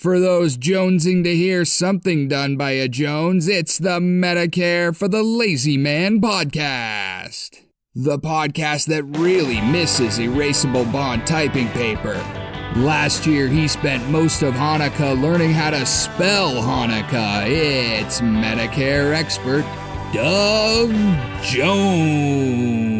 For those jonesing to hear something done by a Jones, it's the Medicare for the Lazy Man podcast. The podcast that really misses erasable bond typing paper. Last year, he spent most of Hanukkah learning how to spell Hanukkah. It's Medicare expert Doug Jones.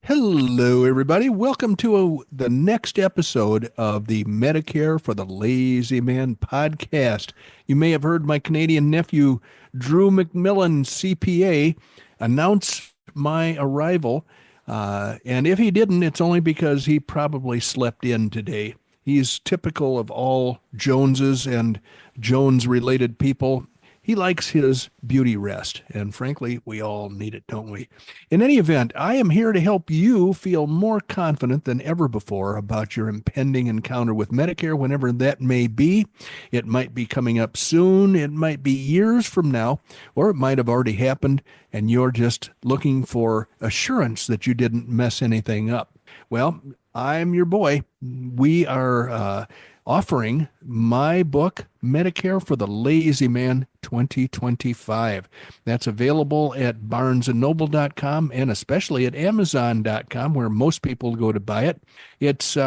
Hello, everybody. Welcome to the next episode of the Medicare for the Lazy Man podcast. You may have heard my Canadian nephew, Drew McMillan, CPA, announce my arrival. And if he didn't, it's only because he probably slept in today. He's typical of all Joneses and Jones-related people. He likes his beauty rest, and frankly, we all need it, don't we? In any event, I am here to help you feel more confident than ever before about your impending encounter with Medicare, whenever that may be. It might be coming up soon, it might be years from now, or it might have already happened, and you're just looking for assurance that you didn't mess anything up. Well, I'm your boy. We are offering my book, Medicare for the Lazy Man 2025. That's available at barnesandnoble.com and especially at amazon.com, where most people go to buy it. It's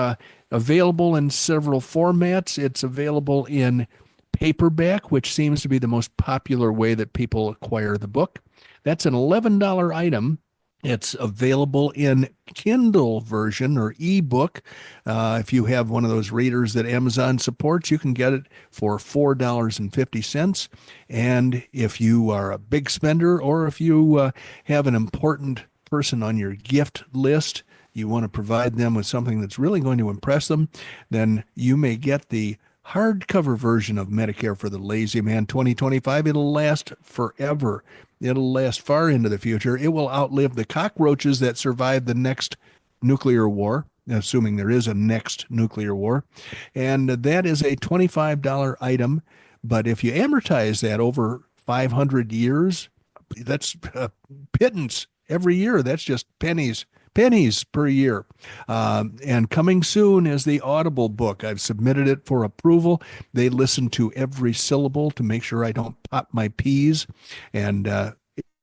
available in several formats. It's available in paperback, which seems to be the most popular way that people acquire the book. That's an $11 item. It's available in Kindle version or ebook. If you have one of those readers that Amazon supports, you can get it for $4.50. And if you are a big spender, or if you have an important person on your gift list, you want to provide them with something that's really going to impress them, then you may get the hardcover version of Medicare for the Lazy Man 2025. It'll last forever. It'll last far into the future. It will outlive the cockroaches that survived the next nuclear war, assuming there is a next nuclear war. And that is a $25 item. But if you amortize that over 500 years, that's pittance every year. That's just pennies per year. And coming soon is the Audible book. I've submitted it for approval. They listen to every syllable to make sure I don't pop my P's. And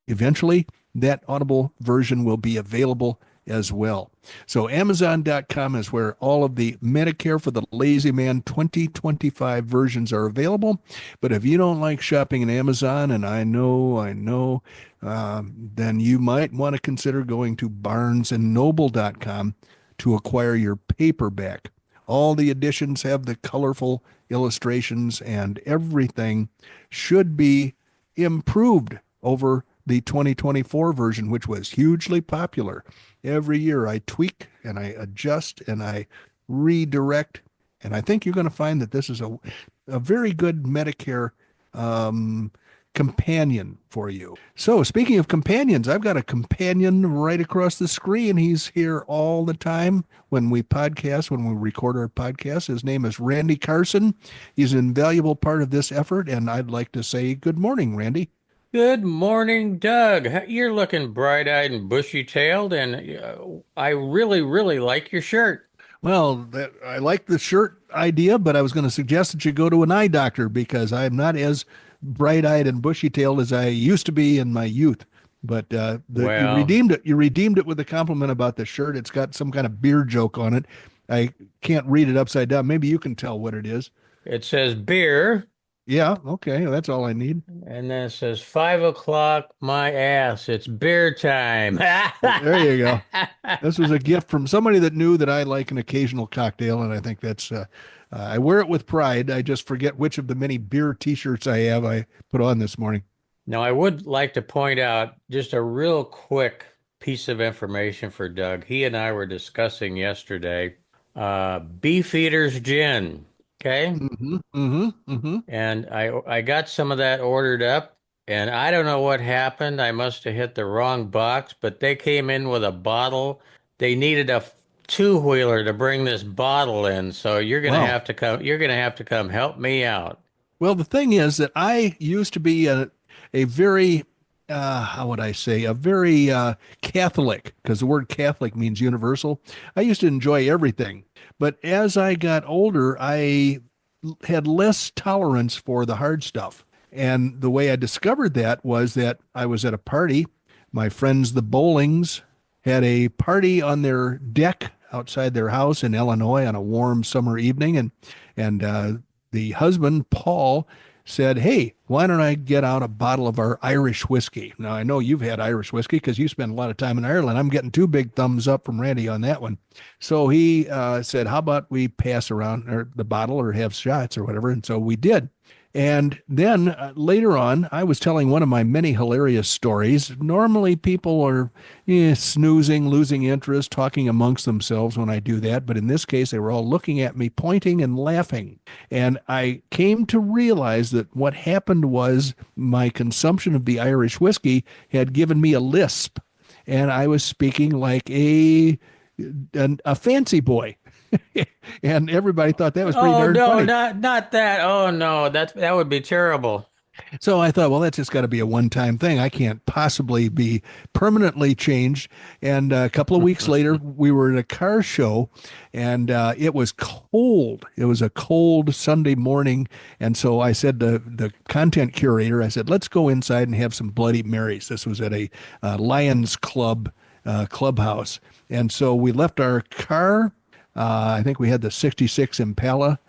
eventually, that Audible version will be available as well. So Amazon.com is where all of the Medicare for the Lazy Man 2025 versions are available. But if you don't like shopping at Amazon, and I know, then you might want to consider going to barnesandnoble.com to acquire your paperback. All the editions have the colorful illustrations, and everything should be improved over the 2024 version, which was hugely popular. Every year I tweak and I adjust and I redirect, and I think you're going to find that this is a very good Medicare companion for you. So speaking of companions, I've got a companion right across the screen. He's here all the time when we podcast, when we record our podcast. His name is Randy Carson. He's an invaluable part of this effort, and I'd like to say good morning, Randy. Good morning, Doug. You're looking bright-eyed and bushy-tailed, and I really, really like your shirt. Well, I like the shirt idea, but I was going to suggest that you go to an eye doctor because I'm not as bright-eyed and bushy-tailed as I used to be in my youth. But you redeemed it. You redeemed it with a compliment about the shirt. It's got some kind of beer joke on it. I can't read it upside down. Maybe you can tell what it is. It says beer. Yeah, okay, that's all I need. And then it says 5 o'clock, my ass. It's beer time. There you go. This was a gift from somebody that knew that I like an occasional cocktail, and I think that's, I wear it with pride. I just forget which of the many beer t-shirts I put on this morning. Now, I would like to point out just a real quick piece of information for Doug. He and I were discussing yesterday Beefeater's Gin. Okay. And I got some of that ordered up, and I don't know what happened. I must have hit the wrong box, but they came in with a bottle. They needed a two-wheeler to bring this bottle in, so you're gonna Wow. have to come. You're gonna have to come help me out. Well, the thing is that I used to be a very, how would I say, a very Catholic, because the word Catholic means universal. I used to enjoy everything. But as I got older, I had less tolerance for the hard stuff. And the way I discovered that was that I was at a party. My friends, the Bowlings, had a party on their deck outside their house in Illinois on a warm summer evening, and the husband, Paul, said, "Hey, why don't I get out a bottle of our Irish whiskey?" Now, I know you've had Irish whiskey because you spend a lot of time in Ireland. I'm getting two big thumbs up from Randy on that one. So he said, "How about we pass around the bottle or have shots or whatever?" And so we did. And then later on, I was telling one of my many hilarious stories. Normally, people are snoozing, losing interest, talking amongst themselves when I do that. But in this case, they were all looking at me, pointing and laughing. And I came to realize that what happened was my consumption of the Irish whiskey had given me a lisp. And I was speaking like a fancy boy. And everybody thought that was pretty Oh darn no, funny. not that. Oh no, that would be terrible. So I thought, well, that's just got to be a one-time thing. I can't possibly be permanently changed. And a couple of weeks later, we were at a car show, and it was cold. It was a cold Sunday morning, and so I said to the content curator, I said, "Let's go inside and have some Bloody Marys." This was at a Lions Club clubhouse, and so we left our car. I think we had the '66 Impala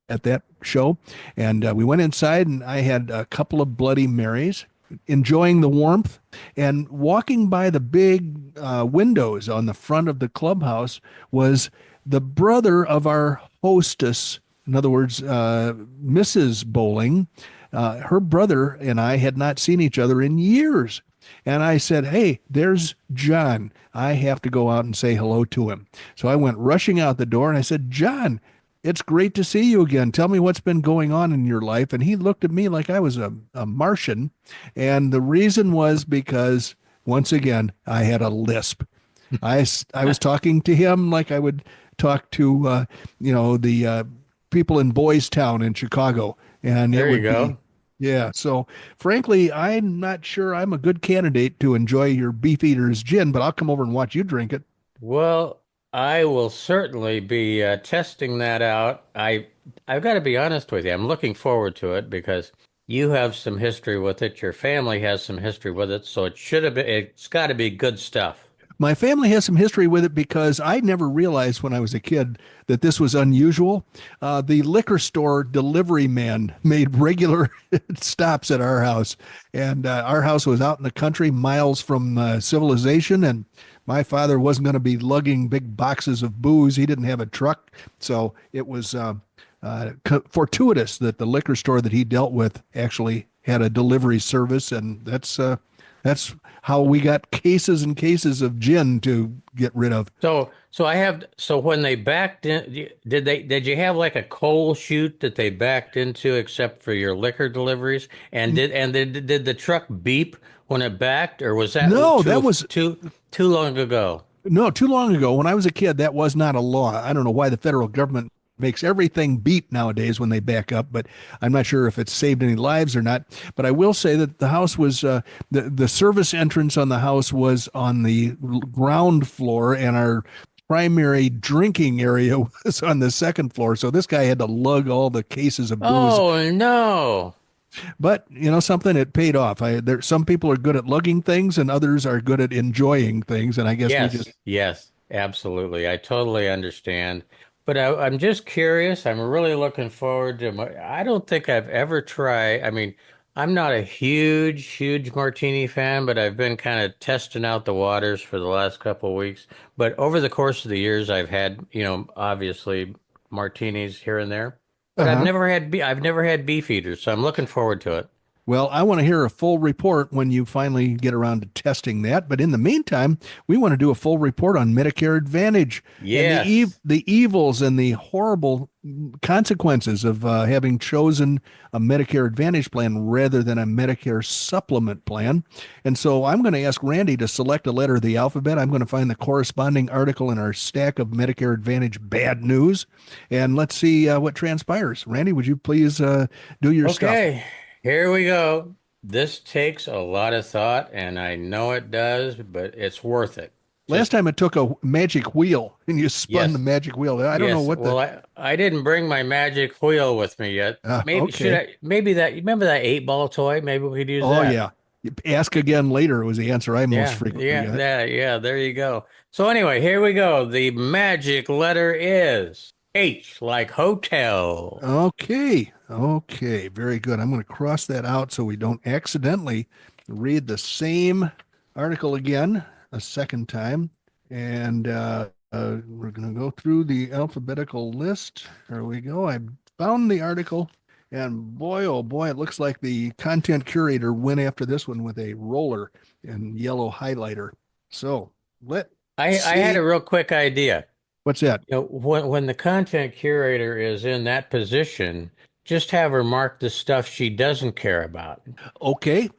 at that show. And we went inside, and I had a couple of Bloody Marys, enjoying the warmth. And walking by the big windows on the front of the clubhouse was the brother of our hostess. In other words, Mrs. Bowling. Her brother and I had not seen each other in years. And I said, "Hey, there's John. I have to go out and say hello to him." So I went rushing out the door, and I said, "John, it's great to see you again. Tell me what's been going on in your life." And he looked at me like I was a Martian. And the reason was because, once again, I had a lisp. I was talking to him like I would talk to, the people in Boys Town in Chicago. And it There you would be, go. yeah. So, frankly, I'm not sure I'm a good candidate to enjoy your Beefeater's gin, but I'll come over and watch you drink it. Well, I will certainly be testing that out. I've got to be honest with you. I'm looking forward to it because you have some history with it. Your family has some history with it, so it should have been. It's got to be good stuff. My family has some history with it because I never realized when I was a kid that this was unusual. The liquor store delivery man made regular stops at our house, and our house was out in the country, miles from civilization, and my father wasn't going to be lugging big boxes of booze. He didn't have a truck, so it was fortuitous that the liquor store that he dealt with actually had a delivery service, and that's how we got cases and cases of gin to get rid of. So I have. So when they backed in, did you have like a coal chute that they backed into, except for your liquor deliveries? And did the truck beep when it backed, or was that No, that was too long ago? no too long ago. When I was a kid, that was not a law. I don't know why the federal government makes everything beep nowadays when they back up, but I'm not sure if it's saved any lives or not. But I will say that the house was the service entrance on the house was on the ground floor, and our primary drinking area was on the second floor. So this guy had to lug all the cases of booze. Oh no. But you know something, it paid off. Some people are good at lugging things, and others are good at enjoying things. And I guess we just. Yes, absolutely. I totally understand. But I'm just curious. I'm really looking forward to I don't think I've ever tried. I mean, I'm not a huge martini fan, but I've been kind of testing out the waters for the last couple of weeks. But over the course of the years, I've had, obviously martinis here and there. But Uh-huh. I've never had beef eaters, so I'm looking forward to it. Well, I want to hear a full report when you finally get around to testing that. But in the meantime, we want to do a full report on Medicare Advantage and Yes. the evils and the horrible consequences of having chosen a Medicare Advantage plan rather than a Medicare supplement plan. And so I'm going to ask Randy to select a letter of the alphabet. I'm going to find the corresponding article in our stack of Medicare Advantage bad news, and let's see what transpires. Randy, would you please do your stuff? Okay, here we go. This takes a lot of thought, and I know it does, but it's worth it. Last Just time it took a magic wheel and you spun the yes, magic wheel. I don't know yes. what the. Well, I didn't bring my magic wheel with me yet. Maybe should Okay. I? Maybe that. You remember that 8 ball toy? Maybe we could use Oh, that. yeah. Ask again later was the answer I most Yeah, frequently got. yeah. There you go. So anyway, here we go. The magic letter is H, like hotel. Okay. Okay. Very good. I'm going to cross that out so we don't accidentally read the same article again a second time. And we're going to go through the alphabetical list. There we go. I found the article. And boy, oh boy, it looks like the content curator went after this one with a roller and yellow highlighter. So let's I had see. a real quick idea. What's that? When the content curator is in that position, just have her mark the stuff she doesn't care about. Okay.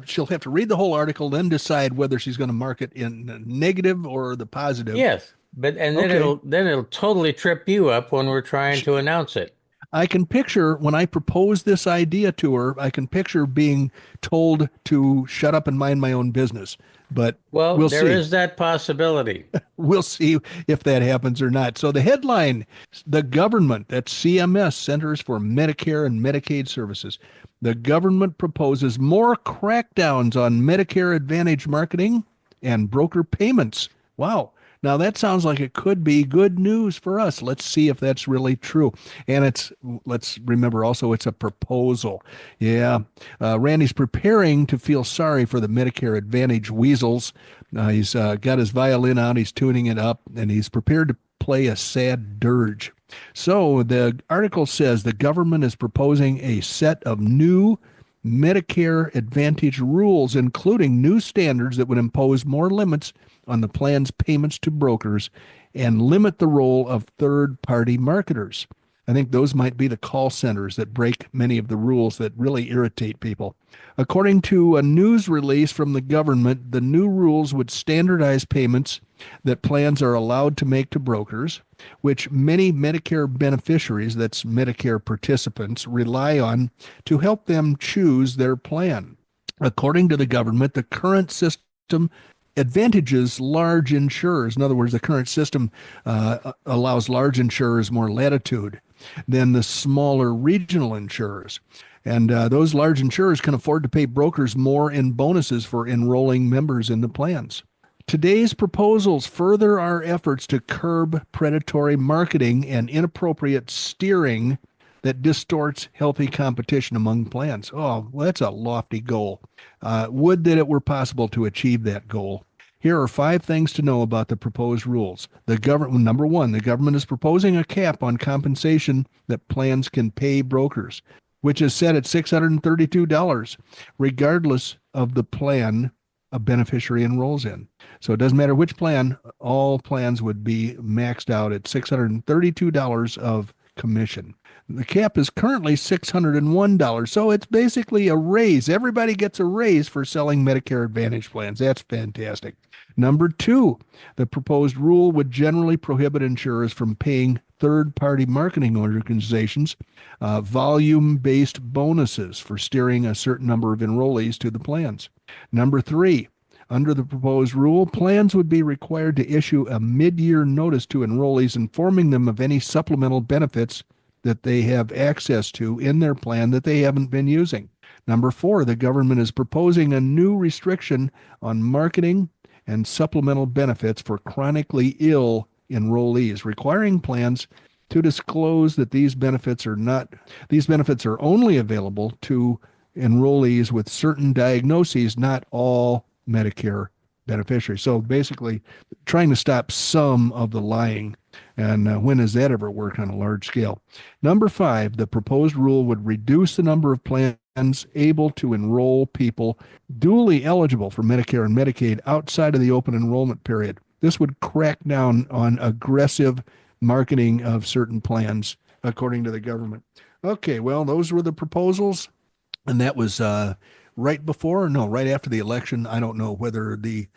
She'll have to read the whole article, then decide whether she's going to mark it in the negative or the positive. Yes, but and then Okay. it'll totally trip you up when we're trying to announce it. I can picture when I propose this idea to her, I can picture being told to shut up and mind my own business. But Well, we'll there see. is that possibility. We'll see if that happens or not. So the headline, the government, that's CMS, Centers for Medicare and Medicaid Services. The government proposes more crackdowns on Medicare Advantage marketing and broker payments. Wow. Now that sounds like it could be good news for us. Let's see if that's really true. And let's remember also it's a proposal. Yeah. Randy's preparing to feel sorry for the Medicare Advantage weasels. He's got his violin out, he's tuning it up, and he's prepared to play a sad dirge. So the article says the government is proposing a set of new Medicare Advantage rules, including new standards that would impose more limits on the plan's payments to brokers and limit the role of third party marketers. I think those might be the call centers that break many of the rules that really irritate people. According to a news release from the government, the new rules would standardize payments that plans are allowed to make to brokers, which many Medicare beneficiaries, that's Medicare participants, rely on to help them choose their plan. According to the government, the current system advantages large insurers. In other words, the current system allows large insurers more latitude than the smaller regional insurers. And those large insurers can afford to pay brokers more in bonuses for enrolling members in the plans. Today's proposals further our efforts to curb predatory marketing and inappropriate steering that distorts healthy competition among plans. Oh, well, that's a lofty goal. Would that it were possible to achieve that goal. Here are 5 things to know about the proposed rules. Number 1, the government is proposing a cap on compensation that plans can pay brokers, which is set at $632, regardless of the plan a beneficiary enrolls in. So it doesn't matter which plan, all plans would be maxed out at $632 of commission. The cap is currently $601, so it's basically a raise. Everybody gets a raise for selling Medicare Advantage plans. That's fantastic. Number 2, the proposed rule would generally prohibit insurers from paying third-party marketing organizations volume-based bonuses for steering a certain number of enrollees to the plans. Number 3, under the proposed rule, plans would be required to issue a mid-year notice to enrollees informing them of any supplemental benefits that they have access to in their plan that they haven't been using. Number 4, the government is proposing a new restriction on marketing and supplemental benefits for chronically ill enrollees, requiring plans to disclose that these benefits are only available to enrollees with certain diagnoses, not all Medicare beneficiary. So basically, trying to stop some of the lying. And when has that ever worked on a large scale? Number 5, the proposed rule would reduce the number of plans able to enroll people duly eligible for Medicare and Medicaid outside of the open enrollment period. This would crack down on aggressive marketing of certain plans, according to the government. Okay, well, those were the proposals. And that was right after the election. I don't know whether the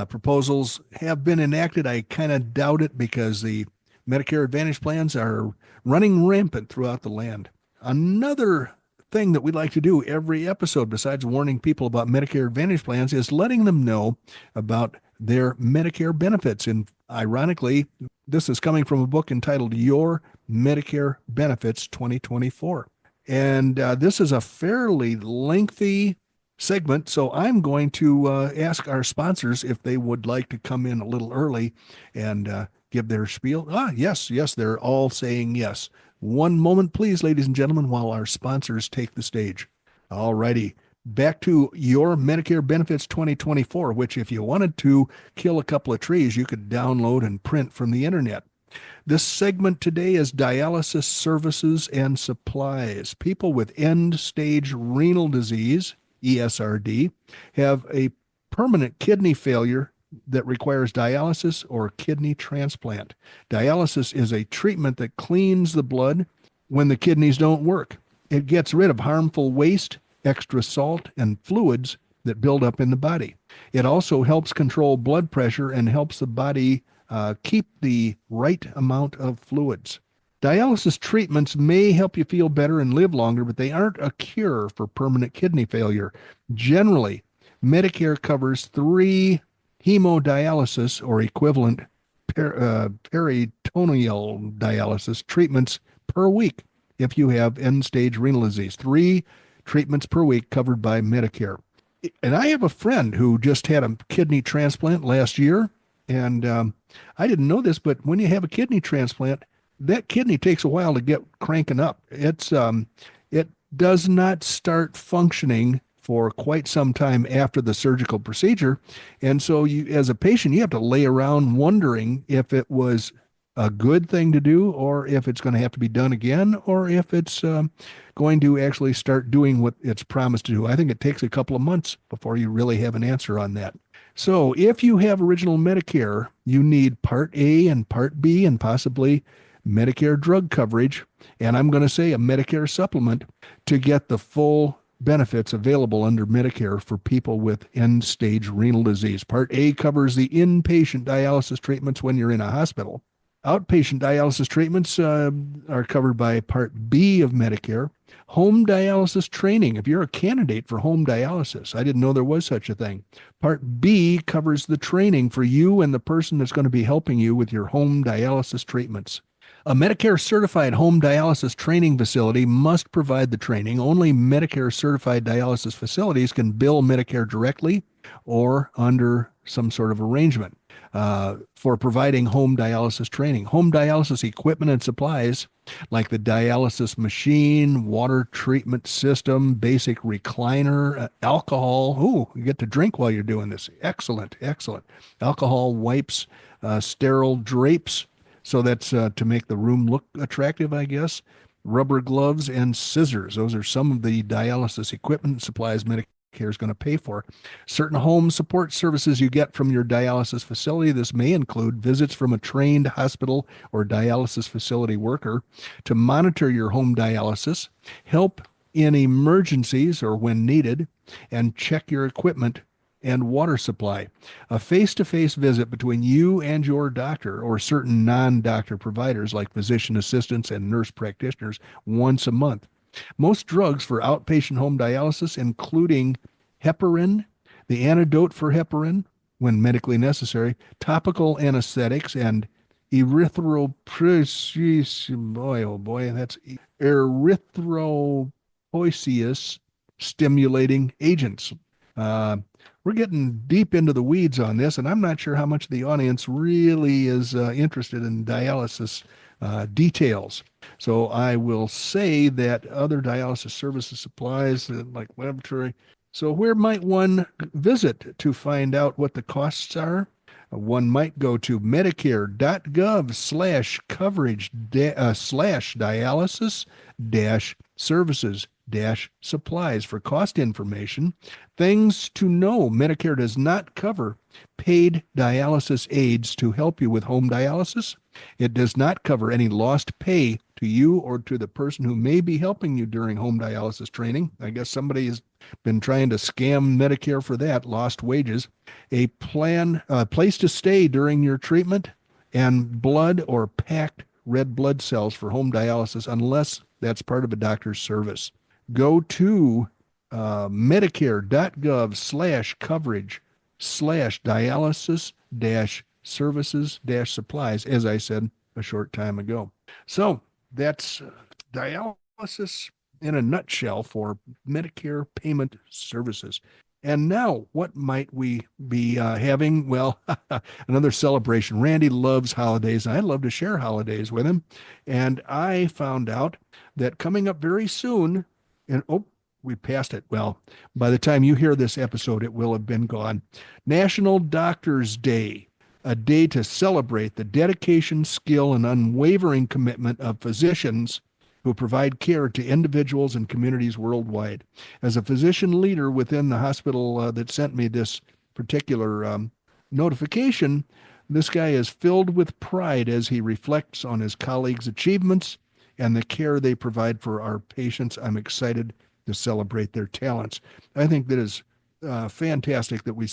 proposals have been enacted. I kind of doubt it because the Medicare Advantage plans are running rampant throughout the land. Another thing that we like to do every episode, besides warning people about Medicare Advantage plans, is letting them know about their Medicare benefits. And ironically, this is coming from a book entitled Your Medicare Benefits 2024. And this is a fairly lengthy segment, so I'm going to ask our sponsors if they would like to come in a little early and give their spiel. Yes, they're all saying yes. One moment, please, ladies and gentlemen, while our sponsors take the stage. All righty. Back to Your Medicare Benefits 2024, which if you wanted to kill a couple of trees, you could download and print from the internet. This segment today is dialysis services and supplies. People with end-stage renal disease, ESRD, have a permanent kidney failure that requires dialysis or kidney transplant. Dialysis is a treatment that cleans the blood when the kidneys don't work. It gets rid of harmful waste, extra salt, and fluids that build up in the body. It also helps control blood pressure and helps the body keep the right amount of fluids. Dialysis treatments may help you feel better and live longer, but they aren't a cure for permanent kidney failure. Generally, Medicare covers 3 hemodialysis or equivalent peritoneal dialysis treatments per week if you have end-stage renal disease. 3 treatments per week covered by Medicare. And I have a friend who just had a kidney transplant last year. And I didn't know this, but when you have a kidney transplant, that kidney takes a while to get cranking up. It does not start functioning for quite some time after the surgical procedure. And so you, as a patient, you have to lay around wondering if it was a good thing to do or if it's going to have to be done again or if it's going to actually start doing what it's promised to do. I think it takes a couple of months before you really have an answer on that. So if you have original Medicare, you need Part A and Part B and possibly Medicare drug coverage, and I'm going to say a Medicare supplement to get the full benefits available under Medicare for people with end-stage renal disease. Part A covers the inpatient dialysis treatments when you're in a hospital. Outpatient dialysis treatments are covered by Part B of Medicare. Home dialysis training, if you're a candidate for home dialysis, I didn't know there was such a thing. Part B covers the training for you and the person that's going to be helping you with your home dialysis treatments. A Medicare certified home dialysis training facility must provide the training. Only Medicare certified dialysis facilities can bill Medicare directly or under some sort of arrangement for providing home dialysis training. Home dialysis equipment and supplies like the dialysis machine, water treatment system, basic recliner, alcohol. Ooh, you get to drink while you're doing this. Excellent, excellent. Alcohol wipes, sterile drapes. So that's to make the room look attractive, I guess. Rubber gloves and scissors. Those are some of the dialysis equipment and supplies Medicare is going to pay for. Certain home support services you get from your dialysis facility. This may include visits from a trained hospital or dialysis facility worker to monitor your home dialysis, help in emergencies or when needed, and check your equipment and water supply. A face-to-face visit between you and your doctor or certain non-doctor providers like physician assistants and nurse practitioners once a month. Most drugs for outpatient home dialysis, including heparin, the antidote for heparin when medically necessary, topical anesthetics, and erythropoiesis stimulating agents. We're getting deep into the weeds on this, and I'm not sure how much the audience really is interested in dialysis details. So I will say that other dialysis services supplies like laboratory So where might one visit to find out what the costs are? One might go to medicare.gov/coverage slash dialysis dash services dash supplies for cost information. Things to know: Medicare does not cover paid dialysis aids to help you with home dialysis. It does not cover any lost pay to you or to the person who may be helping you during home dialysis training. I guess somebody has been trying to scam Medicare for that, lost wages. A place to stay during your treatment, and blood or packed red blood cells for home dialysis, unless that's part of a doctor's service. Go to medicare.gov/coverage /dialysis services supplies, as I said a short time ago. So that's dialysis in a nutshell for Medicare payment services. And now, what might we be having? Well, another celebration. Randy loves holidays, and I love to share holidays with him. And I found out that coming up very soon, and we passed it. Well, by the time you hear this episode, it will have been gone. National Doctors Day, a day to celebrate the dedication, skill, and unwavering commitment of physicians who provide care to individuals and communities worldwide. As a physician leader within the hospital that sent me this particular notification, this guy is filled with pride as he reflects on his colleagues' achievements and the care they provide for our patients. I'm excited to celebrate their talents. I think that is fantastic that we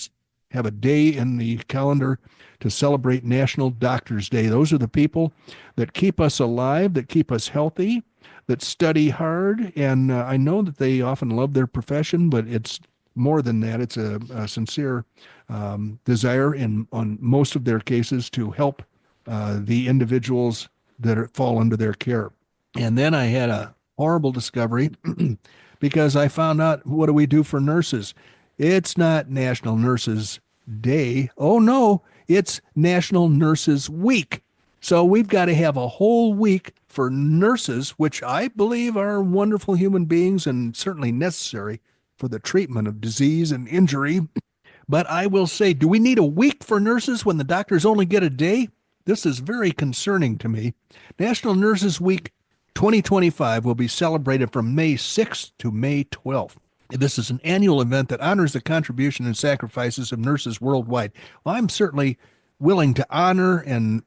have a day in the calendar to celebrate National Doctors Day. Those are the people that keep us alive, that keep us healthy, that study hard, and I know that they often love their profession, but it's more than that. It's a sincere desire on most of their cases to help the individuals that fall under their care. And then I had a horrible discovery because I found out, what do we do for nurses? It's not National Nurses Day. Oh, no, it's National Nurses Week. So we've got to have a whole week for nurses, which I believe are wonderful human beings and certainly necessary for the treatment of disease and injury. But I will say, do we need a week for nurses when the doctors only get a day? This is very concerning to me. National Nurses Week 2025 will be celebrated from May 6th to May 12th. This is an annual event that honors the contribution and sacrifices of nurses worldwide. Well, I'm certainly willing to honor and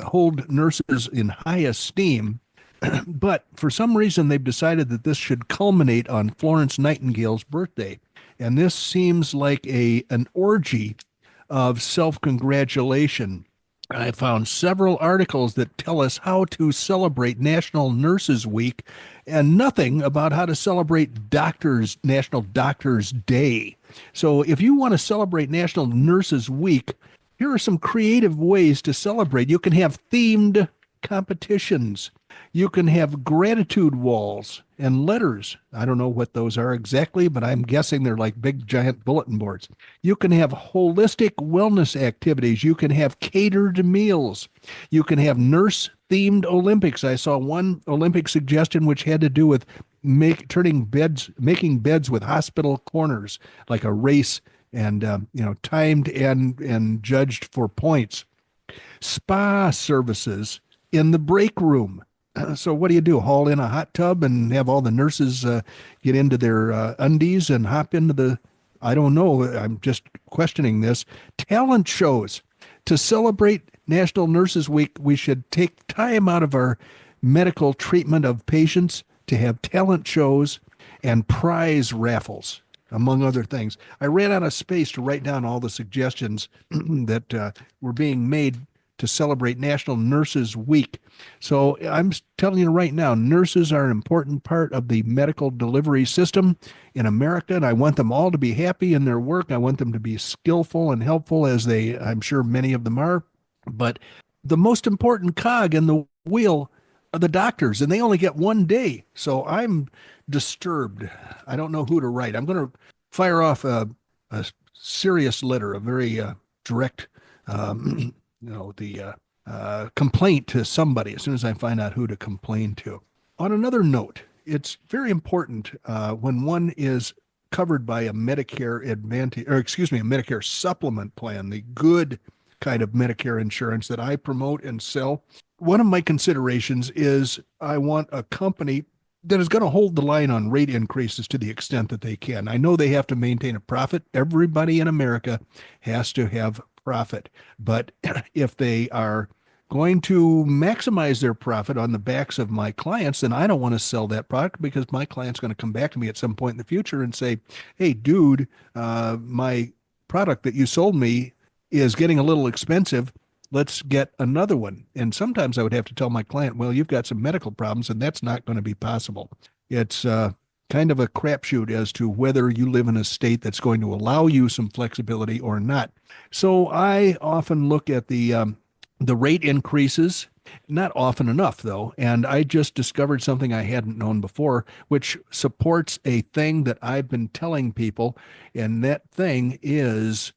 hold nurses in high esteem, but for some reason they've decided that this should culminate on Florence Nightingale's birthday, and this seems like an orgy of self-congratulation. I found several articles that tell us how to celebrate National Nurses Week and nothing about how to celebrate National Doctors Day. So if you want to celebrate National Nurses Week, here are some creative ways to celebrate. You can have themed competitions. You can have gratitude walls and letters. I don't know what those are exactly, but I'm guessing they're like big, giant bulletin boards. You can have holistic wellness activities. You can have catered meals. You can have nurse-themed Olympics. I saw one Olympic suggestion which had to do with making beds with hospital corners, like a race, and timed and judged for points. Spa services in the break room. So what do? Haul in a hot tub and have all the nurses get into their undies and hop into I don't know, I'm just questioning this. Talent shows. To celebrate National Nurses Week, we should take time out of our medical treatment of patients to have talent shows and prize raffles, among other things. I ran out of space to write down all the suggestions that were being made to celebrate National Nurses Week. So I'm telling you right now, nurses are an important part of the medical delivery system in America, and I want them all to be happy in their work. I want them to be skillful and helpful, as I'm sure many of them are. But the most important cog in the wheel are the doctors, and they only get one day. So I'm disturbed. I don't know who to write. I'm going to fire off a serious letter, a very direct complaint to somebody as soon as I find out who to complain to. On another note, it's very important when one is covered by a Medicare Advantage, or excuse me, a Medicare supplement plan, the good kind of Medicare insurance that I promote and sell. One of my considerations is I want a company that is going to hold the line on rate increases to the extent that they can. I know they have to maintain a profit. Everybody in America has to have profit. But if they are going to maximize their profit on the backs of my clients, then I don't want to sell that product, because my client's going to come back to me at some point in the future and say, hey, dude, my product that you sold me is getting a little expensive. Let's get another one. And sometimes I would have to tell my client, well, you've got some medical problems, and that's not going to be possible. It's kind of a crapshoot as to whether you live in a state that's going to allow you some flexibility or not. So I often look at the rate increases, not often enough though, and I just discovered something I hadn't known before, which supports a thing that I've been telling people, and that thing is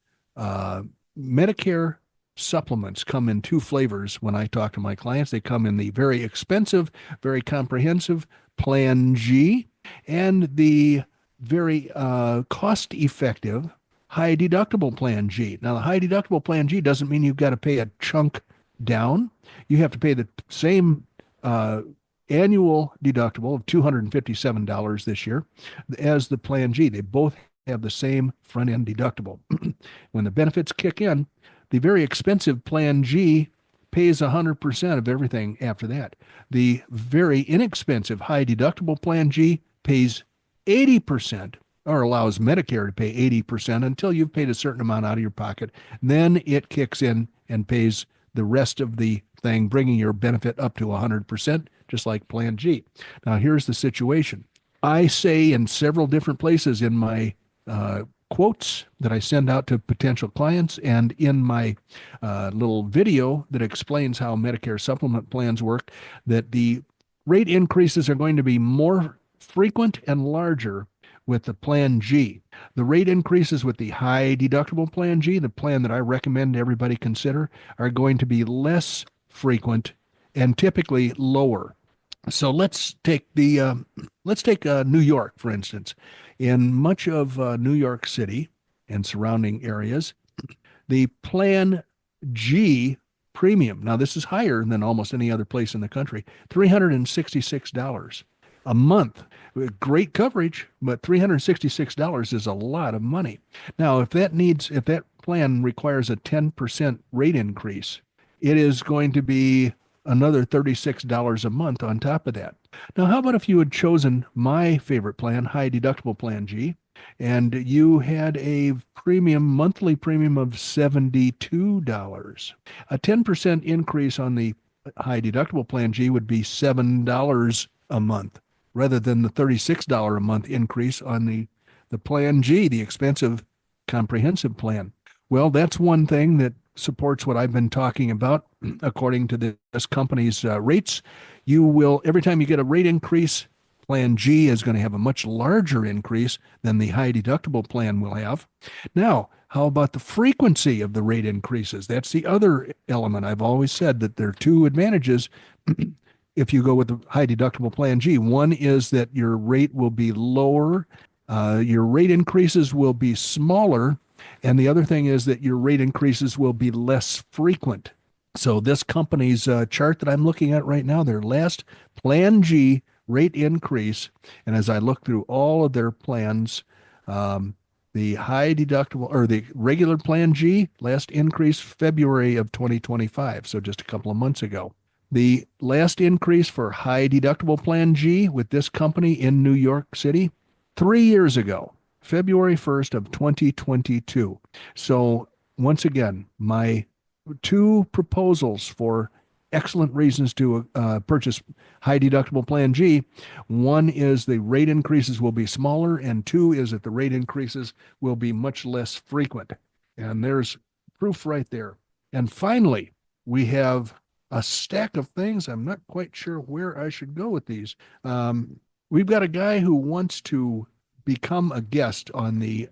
Medicare supplements come in two flavors when I talk to my clients. They come in the very expensive, very comprehensive Plan G, and the very cost-effective high deductible Plan G. Now, the high deductible Plan G doesn't mean you've got to pay a chunk down. You have to pay the same annual deductible of $257 this year as the Plan G. They both have the same front-end deductible. When the benefits kick in, the very expensive Plan G pays 100% of everything after that. The very inexpensive high deductible Plan G pays 80%, or allows Medicare to pay 80% until you've paid a certain amount out of your pocket. Then it kicks in and pays the rest of the thing, bringing your benefit up to 100%, just like Plan G. Now, here's the situation. I say in several different places in my quotes that I send out to potential clients, and in my little video that explains how Medicare supplement plans work, that the rate increases are going to be more frequent and larger with the Plan G. The rate increases with the high deductible Plan G, the plan that I recommend everybody consider, are going to be less frequent and typically lower. So let's take New York, for instance. In much of New York City and surrounding areas, the Plan G premium, now this is higher than almost any other place in the country, $366 a month. Great coverage, but $366 is a lot of money. Now, if that plan requires a 10% rate increase, it is going to be another $36 a month on top of that. Now, how about if you had chosen my favorite plan, high deductible Plan G, and you had a monthly premium of $72? A 10% increase on the high deductible Plan G would be $7 a month, rather than the $36 a month increase on the Plan G, the expensive comprehensive plan. Well, that's one thing that supports what I've been talking about. According to this company's rates, you will, every time you get a rate increase, Plan G is going to have a much larger increase than the high deductible plan will have. Now, how about the frequency of the rate increases? That's the other element. I've always said that there are two advantages if you go with the high deductible Plan G. One is that your rate will be lower, your rate increases will be smaller, and the other thing is that your rate increases will be less frequent. So this company's chart that I'm looking at right now, their last Plan G rate increase, and as I look through all of their plans, the high deductible, or the regular Plan G, last increase February of 2025, so just a couple of months ago. The last increase for high deductible Plan G with this company in New York City, 3 years ago, February 1st of 2022. So once again, my two proposals for excellent reasons to purchase high deductible Plan G. One is the rate increases will be smaller, and two is that the rate increases will be much less frequent. And there's proof right there. And finally, we have a stack of things. I'm not quite sure where I should go with these. We've got a guy who wants to become a guest on the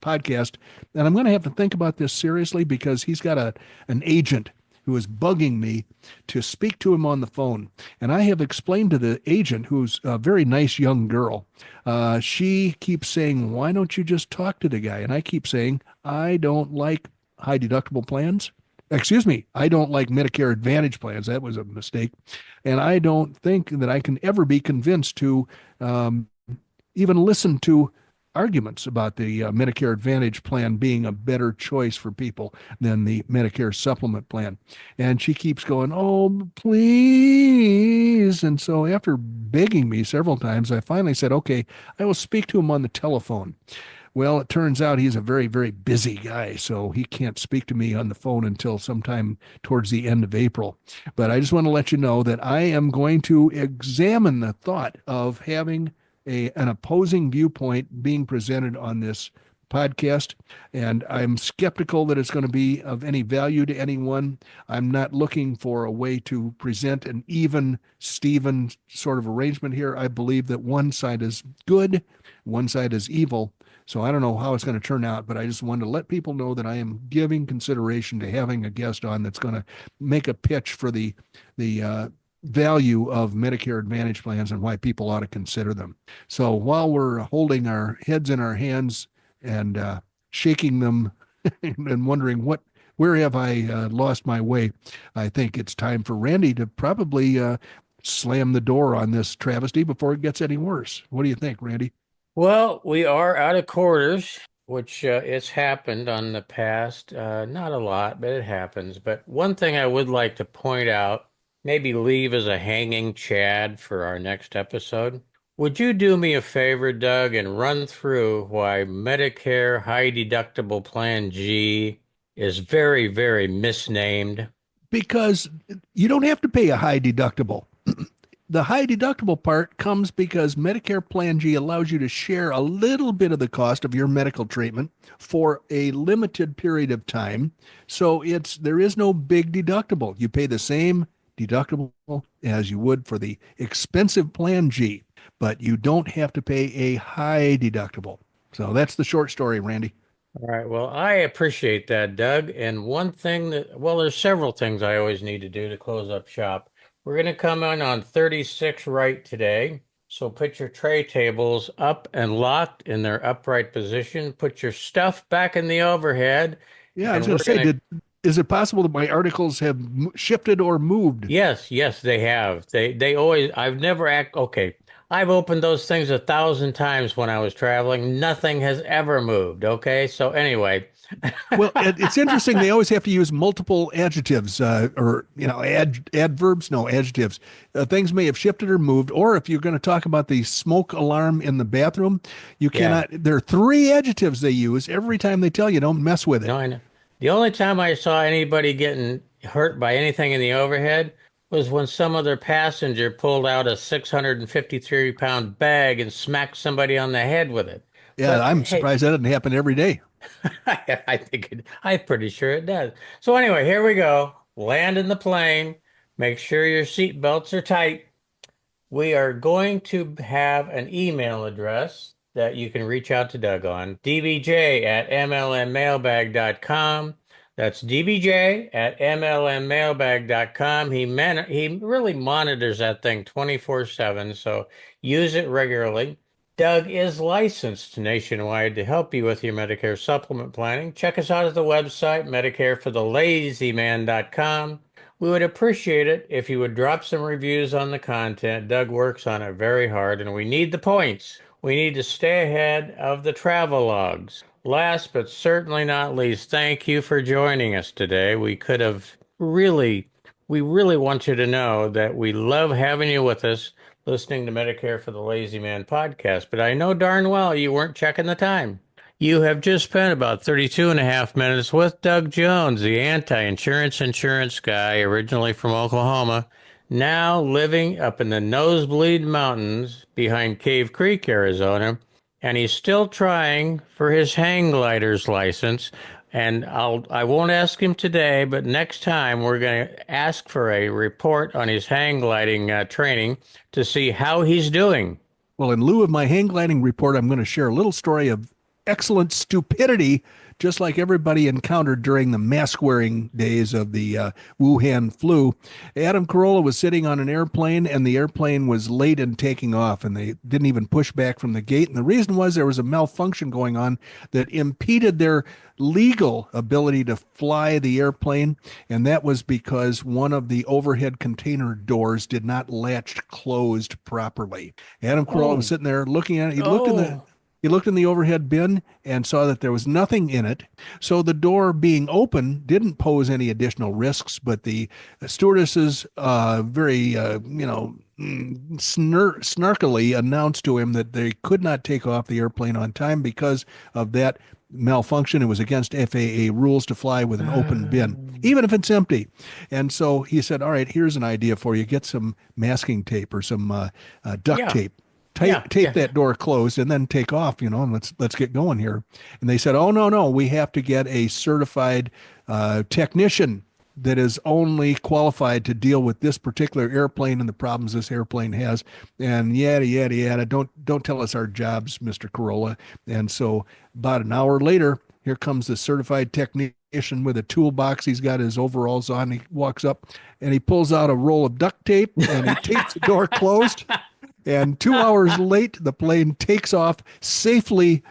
podcast, and I'm going to have to think about this seriously, because he's got an agent who is bugging me to speak to him on the phone. And I have explained to the agent, who's a very nice young girl, she keeps saying, why don't you just talk to the guy? And I keep saying, I don't like high deductible plans. Excuse me, I don't like Medicare Advantage plans. That was a mistake. And I don't think that I can ever be convinced to even listen to arguments about the Medicare Advantage plan being a better choice for people than the Medicare supplement plan. And she keeps going, oh, please. And so after begging me several times, I finally said, okay, I will speak to him on the telephone. Well, it turns out he's a very, very busy guy, so he can't speak to me on the phone until sometime towards the end of April. But I just want to let you know that I am going to examine the thought of having an opposing viewpoint being presented on this podcast, and I'm skeptical that it's going to be of any value to anyone. I'm not looking for a way to present an even Steven sort of arrangement here. I believe that one side is good, one side is evil. So I don't know how it's going to turn out, but I just wanted to let people know that I am giving consideration to having a guest on that's going to make a pitch for the value of Medicare Advantage plans and why people ought to consider them. So while we're holding our heads in our hands and shaking them and wondering where have I lost my way, I think it's time for Randy to probably slam the door on this travesty before it gets any worse. What do you think, Randy? Well, we are out of quarters, which it's happened on the past. Not a lot, but it happens. But one thing I would like to point out, maybe leave as a hanging chad for our next episode. Would you do me a favor, Doug, and run through why Medicare High Deductible Plan G is very, very misnamed? Because you don't have to pay a high deductible. The high deductible part comes because Medicare Plan G allows you to share a little bit of the cost of your medical treatment for a limited period of time. So there is no big deductible. You pay the same deductible as you would for the expensive Plan G, but you don't have to pay a high deductible. So that's the short story, Randy. All right. Well, I appreciate that, Doug. And one thing there's several things I always need to do to close up shop. We're going to come in on 36 right today. So put your tray tables up and locked in their upright position. Put your stuff back in the overhead. Yeah, I was going to say, is it possible that my articles have shifted or moved? Yes, they have. They always, okay. I've opened those things 1,000 times when I was traveling. Nothing has ever moved. Okay. So anyway. Well, it's interesting. They always have to use multiple adjectives or, adverbs. No, adjectives. Things may have shifted or moved. Or if you're going to talk about the smoke alarm in the bathroom, you cannot. There are 3 adjectives they use every time they tell you don't mess with it. No, I know. The only time I saw anybody getting hurt by anything in the overhead was when some other passenger pulled out a 653-pound bag and smacked somebody on the head with it. Yeah, but, I'm surprised that doesn't happen every day. I'm pretty sure it does. So anyway, here we go. Land in the plane. Make sure your seat belts are tight. We are going to have an email address that you can reach out to Doug on, dbj@mlmmailbag.com. That's dbj@mlmmailbag.com. He really monitors that thing 24/7, so use it regularly. Doug is licensed nationwide to help you with your Medicare supplement planning. Check us out at the website, medicareforthelazyman.com. We would appreciate it if you would drop some reviews on the content. Doug works on it very hard, and we need the points. We need to stay ahead of the travel logs. Last but certainly not least, thank you for joining us today. We really want you to know that we love having you with us listening to Medicare for the Lazy Man podcast, but I know darn well you weren't checking the time. You have just spent about 32 and a half minutes with Doug Jones, the anti-insurance guy originally from Oklahoma, now living up in the Nosebleed Mountains behind Cave Creek, Arizona, and he's still trying for his hang gliders license. And I won't ask him today, but next time we're going to ask for a report on his hang gliding training to see how he's doing. Well, in lieu of my hang gliding report, I'm going to share a little story of excellent stupidity, just like everybody encountered during the mask-wearing days of the Wuhan flu. Adam Carolla was sitting on an airplane, and the airplane was late in taking off, and they didn't even push back from the gate. And the reason was there was a malfunction going on that impeded their legal ability to fly the airplane, and that was because one of the overhead container doors did not latch closed properly. Adam Carolla was sitting there looking at it. He looked in the overhead bin and saw that there was nothing in it. So the door being open didn't pose any additional risks, but the stewardesses very, snarkily announced to him that they could not take off the airplane on time because of that malfunction. It was against FAA rules to fly with an open bin, even if it's empty. And so he said, all right, here's an idea for you. Get some masking tape or some duct tape. Tape that door closed and then take off, and let's get going here. And they said, oh, no, we have to get a certified technician that is only qualified to deal with this particular airplane and the problems this airplane has, and yada, yada, yada. Don't tell us our jobs, Mr. Carolla. And so about an hour later, here comes the certified technician with a toolbox. He's got his overalls on. He walks up and he pulls out a roll of duct tape and he tapes the door closed. And 2 hours late, the plane takes off safely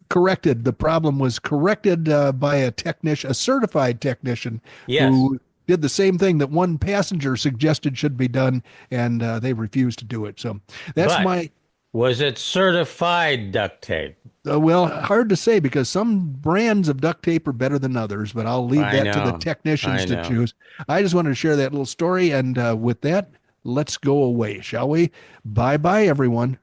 corrected. The problem was corrected by a certified technician who did the same thing that one passenger suggested should be done, and they refused to do it. So was it certified duct tape? Well, hard to say because some brands of duct tape are better than others, but I'll leave that to the technicians to choose. I just wanted to share that little story, and with that, let's go away, shall we? Bye-bye, everyone.